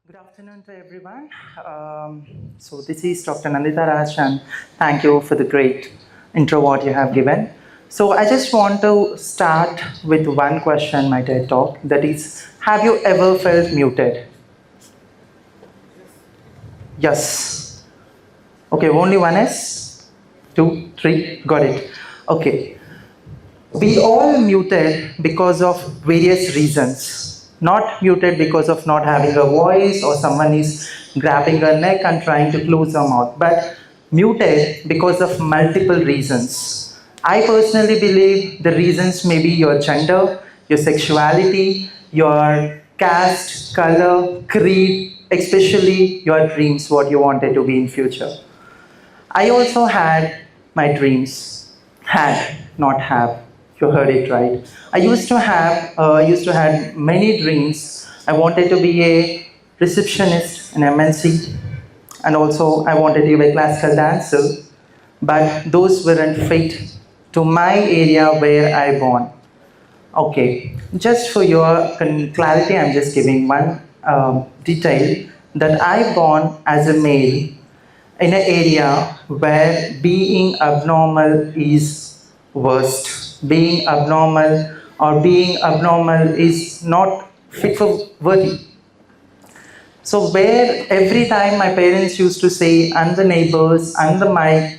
Good afternoon to everyone. So this is Dr. Nanditha Raj, and thank you for the great intro what you have given. So I just want to start with one question, my TED talk. That is, have you ever felt muted? Yes. Okay, only one is, two, three. Got it. Okay. We all muted because of various reasons. Not muted because of not having a voice or someone is grabbing a neck and trying to close our mouth, but muted because of multiple reasons. I personally believe the reasons may be your gender, your sexuality, your caste, color, creed, especially your dreams, what you wanted to be in future. I also had my dreams. Had, not have. You heard it right. I used to have many dreams. I wanted to be a receptionist in MNC, and also I wanted to be a classical dancer. But those weren't fit to my area where I born. Okay, just for your clarity, I'm just giving one detail that I born as a male in an area where being abnormal is worst. Being abnormal is not fit for worthy. So where every time my parents used to say, and the neighbors, and my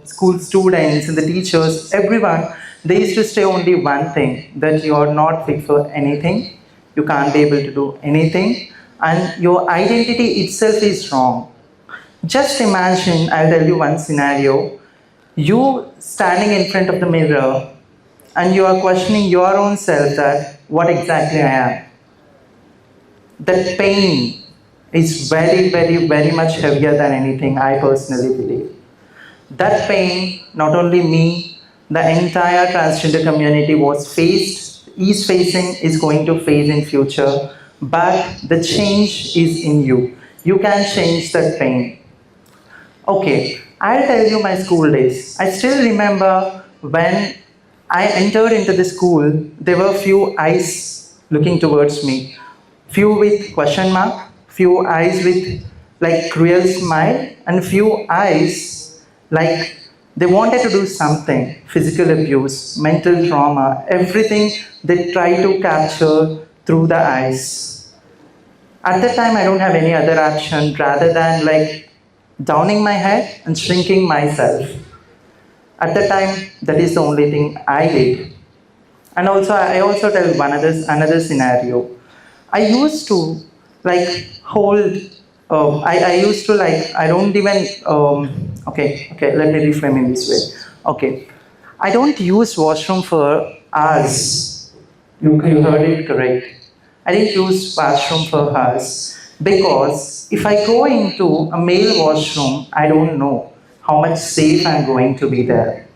school students, and the teachers, everyone, they used to say only one thing, that you are not fit for anything, you can't be able to do anything, and your identity itself is wrong. Just imagine, I'll tell you one scenario. You standing in front of the mirror and you are questioning your own self that what exactly I am. That pain is very, very, very much heavier than anything, I personally believe. That pain, not only me, the entire transgender community is facing, is going to face in future. But the change is in you. You can change that pain. Okay, I'll tell you my school days. I still remember when I entered into the school, there were few eyes looking towards me. Few with question mark, few eyes with like cruel smile, and few eyes like they wanted to do something, physical abuse, mental trauma, everything they try to capture through the eyes. At that time, I don't have any other option rather than like downing my head and shrinking myself. At the time, that is the only thing I did. And also, I also tell one another scenario. I used to like hold. I used to like. I don't even. Okay. Let me reframe in this way. Okay. I don't use washroom for hours. You heard it correct. I didn't use washroom for hours because if I go into a male washroom, I don't know how much safe I'm going to be there.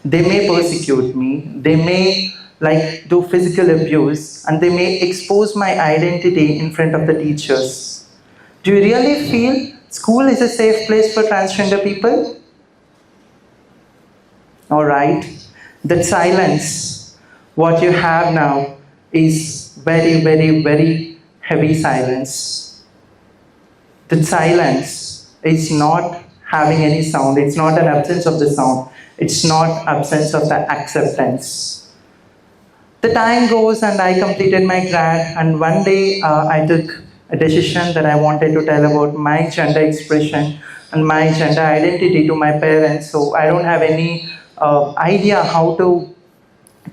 They may persecute me, they may like do physical abuse, and they may expose my identity in front of the teachers. Do you really feel school is a safe place for transgender people? All right. That silence, what you have now, is very, very, very heavy silence. The silence is not having any sound. It's not an absence of the sound. It's not absence of the acceptance. The time goes and I completed my grad, and one day I took a decision that I wanted to tell about my gender expression and my gender identity to my parents. So I don't have any idea how to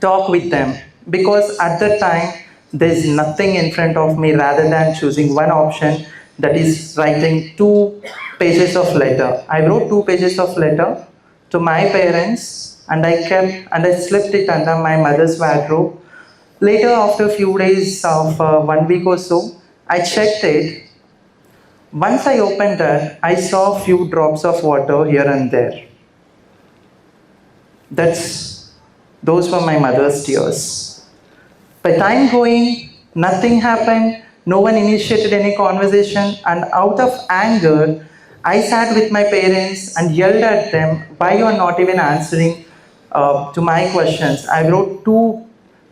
talk with them because at that time there's nothing in front of me rather than choosing one option, that is writing 2 pages of letter. I wrote 2 pages of letter to my parents and I slipped it under my mother's wardrobe. Later, after a few days of 1 week or so, I checked it. Once I opened that, I saw a few drops of water here and there. Those were my mother's tears. By time going, nothing happened, no one initiated any conversation, and out of anger, I sat with my parents and yelled at them, why you are not even answering to my questions. I wrote 2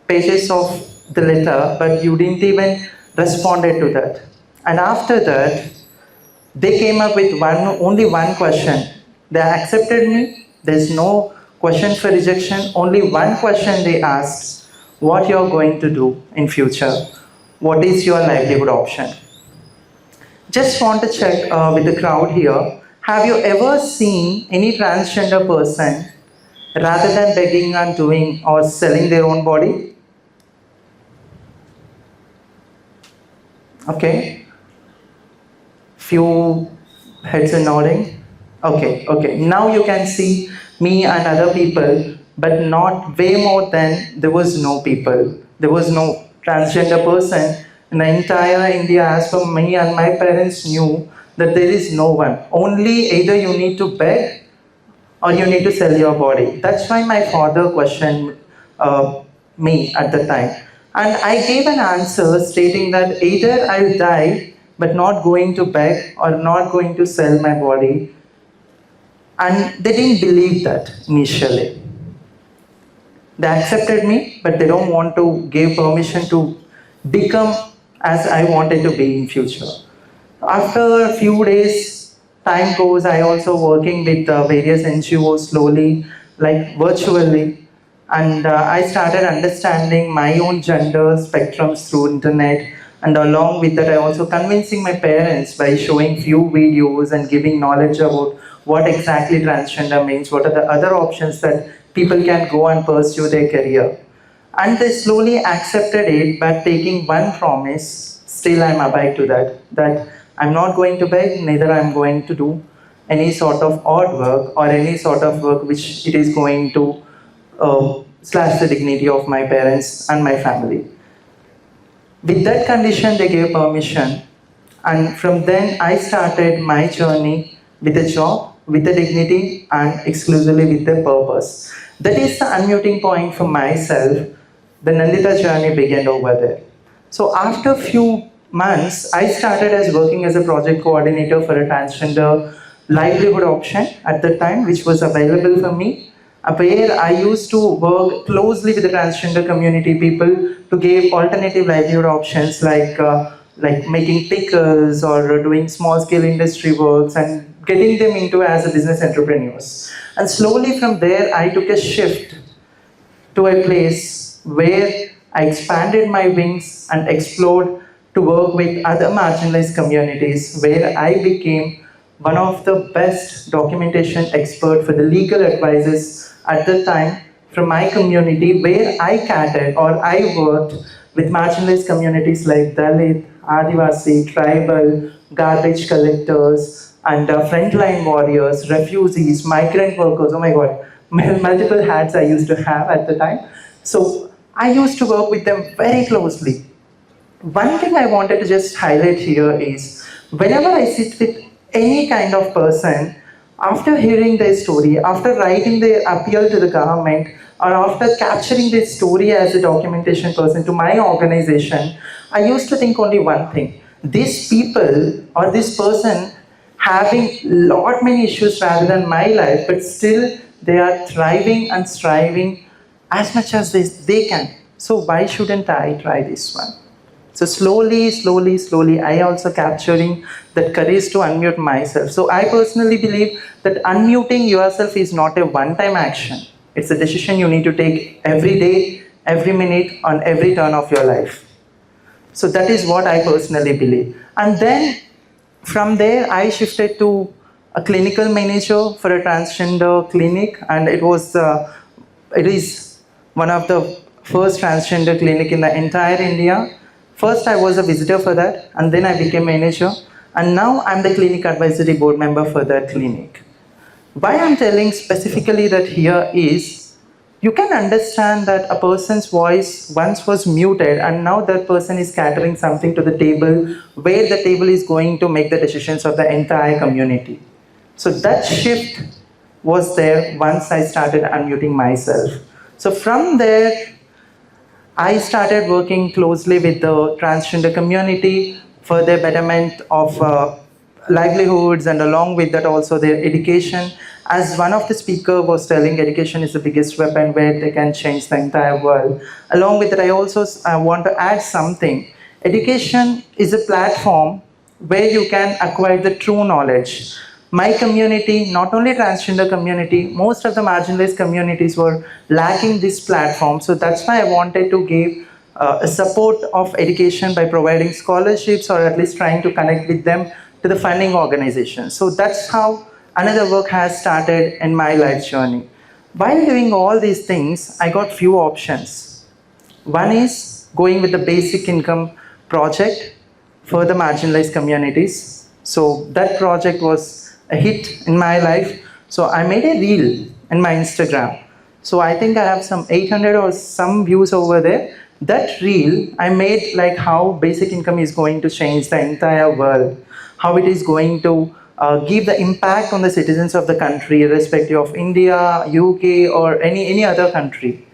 pages of the letter, but you didn't even respond to that. And after that, they came up with only one question. They accepted me. There's no question for rejection. Only one question they asked: what you're going to do in future? What is your livelihood option? Just want to check with the crowd here. Have you ever seen any transgender person rather than begging and doing or selling their own body? Okay. Few heads are nodding. Okay, okay. Now you can see me and other people, but not way more than there was no people. There was no transgender person in the entire India. As for me and my parents knew that there is no one. Only either you need to beg or you need to sell your body. That's why my father questioned me at the time. And I gave an answer stating that either I'll die but not going to beg or not going to sell my body. And they didn't believe that initially. They accepted me, but they don't want to give permission to become as I wanted to be in future. After a few days, time goes, I also working with various NGOs slowly, like virtually, and I started understanding my own gender spectrums through internet. And along with that, I also convincing my parents by showing few videos and giving knowledge about what exactly transgender means, what are the other options that people can go and pursue their career. And they slowly accepted it, but taking one promise, still I'm abide to that I'm not going to beg, neither I'm going to do any sort of odd work or any sort of work which it is going to slash the dignity of my parents and my family. With that condition, they gave permission, and from then I started my journey with a job, with a dignity, and exclusively with a purpose. That is the unmuting point for myself. The Nanditha journey began over there. So after a few months, I started as working as a project coordinator for a transgender livelihood option at the time, which was available for me, where I used to work closely with the transgender community people to give alternative livelihood options like making pickles or doing small scale industry works and getting them into as a business entrepreneurs. And slowly from there, I took a shift to a place where I expanded my wings and explored to work with other marginalized communities, where I became one of the best documentation expert for the legal advices at the time from my community, where I catered or I worked with marginalized communities like Dalit, Adivasi, tribal, garbage collectors, and frontline warriors, refugees, migrant workers. Oh my God, multiple hats I used to have at the time. So I used to work with them very closely. One thing I wanted to just highlight here is whenever I sit with any kind of person, after hearing their story, after writing their appeal to the government, or after capturing their story as a documentation person to my organization, I used to think only one thing. These people or this person having lot many issues rather than my life, but still they are thriving and striving as much as they can. So why shouldn't I try this one? So slowly, I also capturing that courage to unmute myself. So I personally believe that unmuting yourself is not a one-time action. It's a decision you need to take every day, every minute, on every turn of your life. So that is what I personally believe. And then from there, I shifted to a clinical manager for a transgender clinic, and it is one of the first transgender clinic in the entire India. First, I was a visitor for that, and then I became manager, and now I'm the clinic advisory board member for that clinic. Why I'm telling specifically that here is, you can understand that a person's voice once was muted and now that person is catering something to the table where the table is going to make the decisions of the entire community. So that shift was there once I started unmuting myself. So from there, I started working closely with the transgender community for their betterment of livelihoods, and along with that also their education. As one of the speaker was telling, education is the biggest weapon where they can change the entire world. Along with that, I also want to add something. Education is a platform where you can acquire the true knowledge. My community, not only transgender community, most of the marginalized communities were lacking this platform. So that's why I wanted to give a support of education by providing scholarships or at least trying to connect with them to the funding organizations. So that's how another work has started in my life journey. While doing all these things, I got few options. One is going with the basic income project for the marginalized communities. So that project was a hit in my life. So I made a reel in my Instagram. So I think I have some 800 or some views over there. That reel I made like how basic income is going to change the entire world, how it is going to give the impact on the citizens of the country, irrespective of India, UK, or any other country.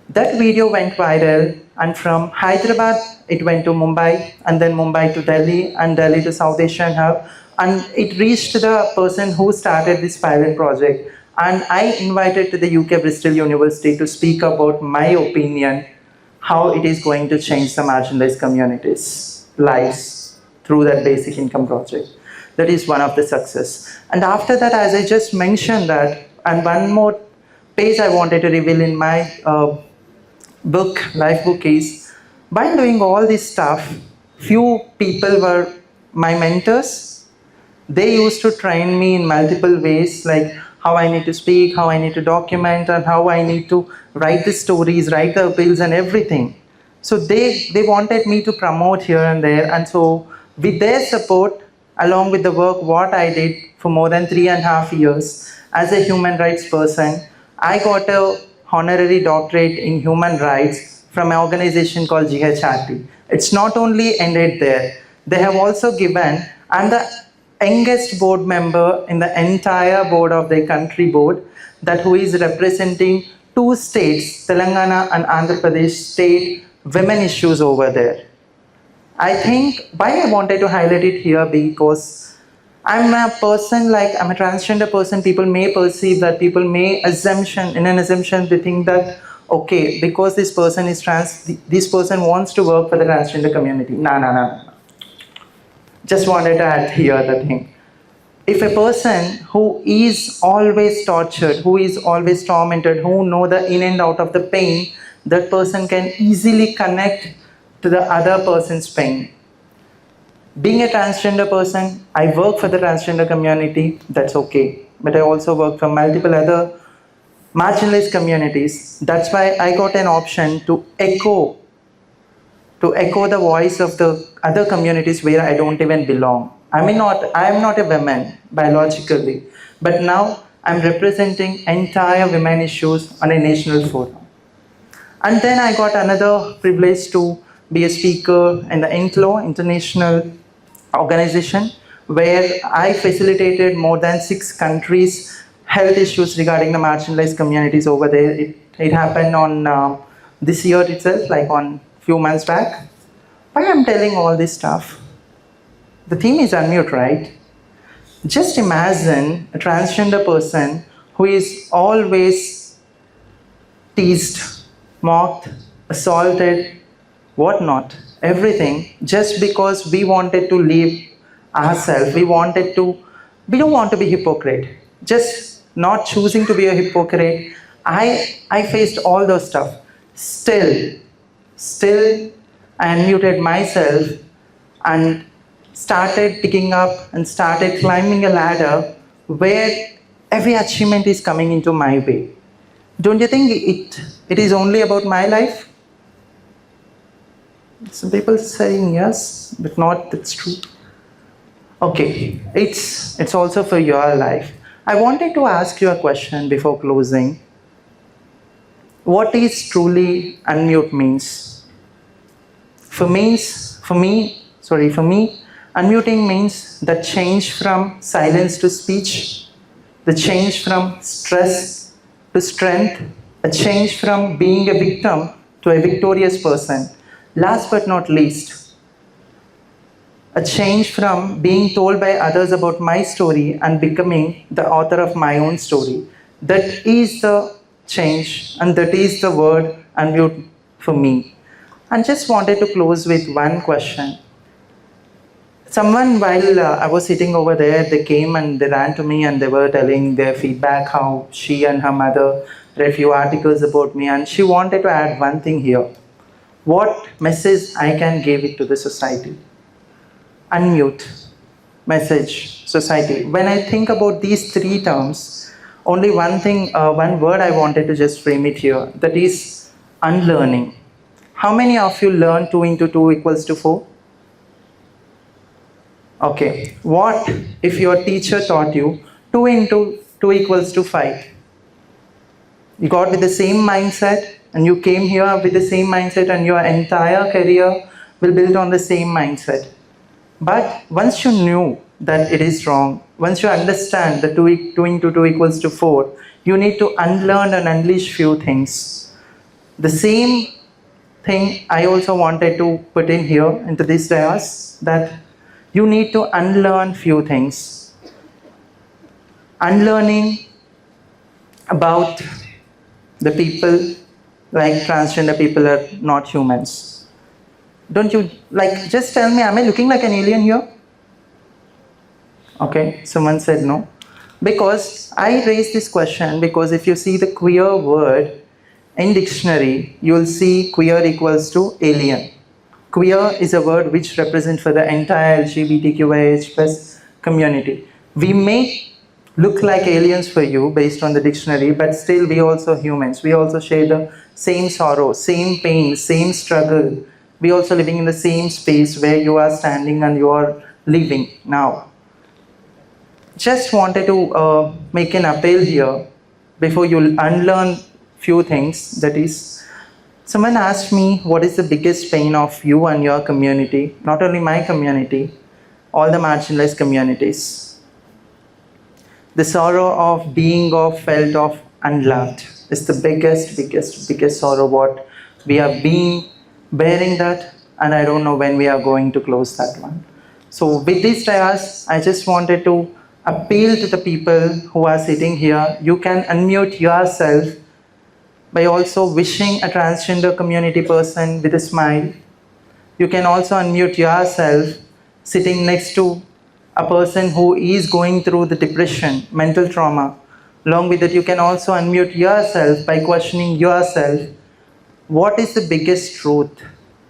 That video went viral, and from Hyderabad, it went to Mumbai, and then Mumbai to Delhi, and Delhi to South Asian Hub. And it reached the person who started this pilot project. And I invited to the UK Bristol University to speak about my opinion, how it is going to change the marginalized communities' lives through that basic income project. That is one of the success. And after that, as I just mentioned that, and one more page I wanted to reveal in my life book is, while doing all this stuff, few people were my mentors. They used to train me in multiple ways, like how I need to speak, how I need to document, and how I need to write the stories, write the appeals, and everything. So they wanted me to promote here and there, and so with their support, along with the work what I did for more than 3.5 years as a human rights person, I got a honorary doctorate in human rights from an organization called GHRP. It's not only ended there. They have also given, I'm the youngest board member in the entire board of the country board, that who is representing two states, Telangana and Andhra Pradesh state women issues over there. I think why I wanted to highlight it here because I'm a person, like I'm a transgender person, people may perceive that, people may assumption, in an assumption they think that, okay, because this person is trans, this person wants to work for the transgender community. No. Just wanted to add here the thing. If a person who is always tortured, who is always tormented, who know the in and out of the pain, that person can easily connect to the other person's pain. Being a transgender person, I work for the transgender community, that's okay. But I also work for multiple other marginalized communities. That's why I got an option to echo the voice of the other communities where I don't even belong. I am not a woman biologically, but now I'm representing entire women issues on a national forum. And then I got another privilege to be a speaker in the INCLO, International Organization, where I facilitated more than 6 countries' health issues regarding the marginalized communities over there. It happened on this year itself, like on few months back. Why I'm telling all this stuff? The theme is unmute, right? Just imagine a transgender person who is always teased, mocked, assaulted, whatnot, everything, just because we wanted to live ourselves. We don't want to be hypocrite. Just not choosing to be a hypocrite. I faced all those stuff. Still, I unmuted myself and started picking up and started climbing a ladder where every achievement is coming into my way. Don't you think it is only about my life? Some people saying yes, but not that's true. Okay, it's also for your life. I wanted to ask you a question before closing. What is truly unmute means? For me, unmuting means the change from silence to speech, the change from stress to strength, a change from being a victim to a victorious person. Last but not least, a change from being told by others about my story and becoming the author of my own story. That is the change, and that is the word unmute for me. And just wanted to close with one question. Someone, while I was sitting over there, they came and they ran to me and they were telling their feedback how she and her mother read few articles about me, and she wanted to add one thing here. What message I can give it to the society? Unmute, message, society. When I think about these three terms, only one thing, one word I wanted to just frame it here. That is unlearning. How many of you learn 2 into 2 equals to 4? Okay. What if your teacher taught you 2 into 2 equals to 5? You got with the same mindset and you came here with the same mindset, and your entire career will build on the same mindset. But once you knew that it is wrong, once you understand that 2 into 2 equals to 4, you need to unlearn and unleash few things. The same thing I also wanted to put in here into this dais, that you need to unlearn few things. Unlearning about the people, like transgender people are not humans. Don't you, like, just tell me, am I looking like an alien here? Okay, someone said no. Because I raised this question because if you see the queer word in dictionary, you will see queer equals to alien. Queer is a word which represents for the entire LGBTQIA plus community. We may look like aliens for you based on the dictionary, but still we also humans. We also share the same sorrow, same pain, same struggle. We also living in the same space where you are standing and you are living now. Just wanted to make an appeal here before you unlearn few things. That is, someone asked me what is the biggest pain of you and your community, not only my community, all the marginalized communities. The sorrow of being felt of unloved is the biggest sorrow what we have been bearing that, and I don't know when we are going to close that one. So with this dais, I just wanted to appeal to the people who are sitting here. You can unmute yourself by also wishing a transgender community person with a smile. You can also unmute yourself sitting next to a person who is going through the depression, mental trauma. Along with that, you can also unmute yourself by questioning yourself, what is the biggest truth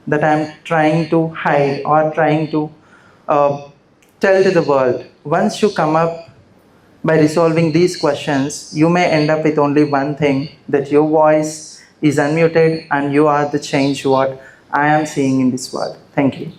that I'm trying to hide or trying to tell to the world? Once you come up by resolving these questions, you may end up with only one thing, that your voice is unmuted and you are the change what I am seeing in this world. Thank you.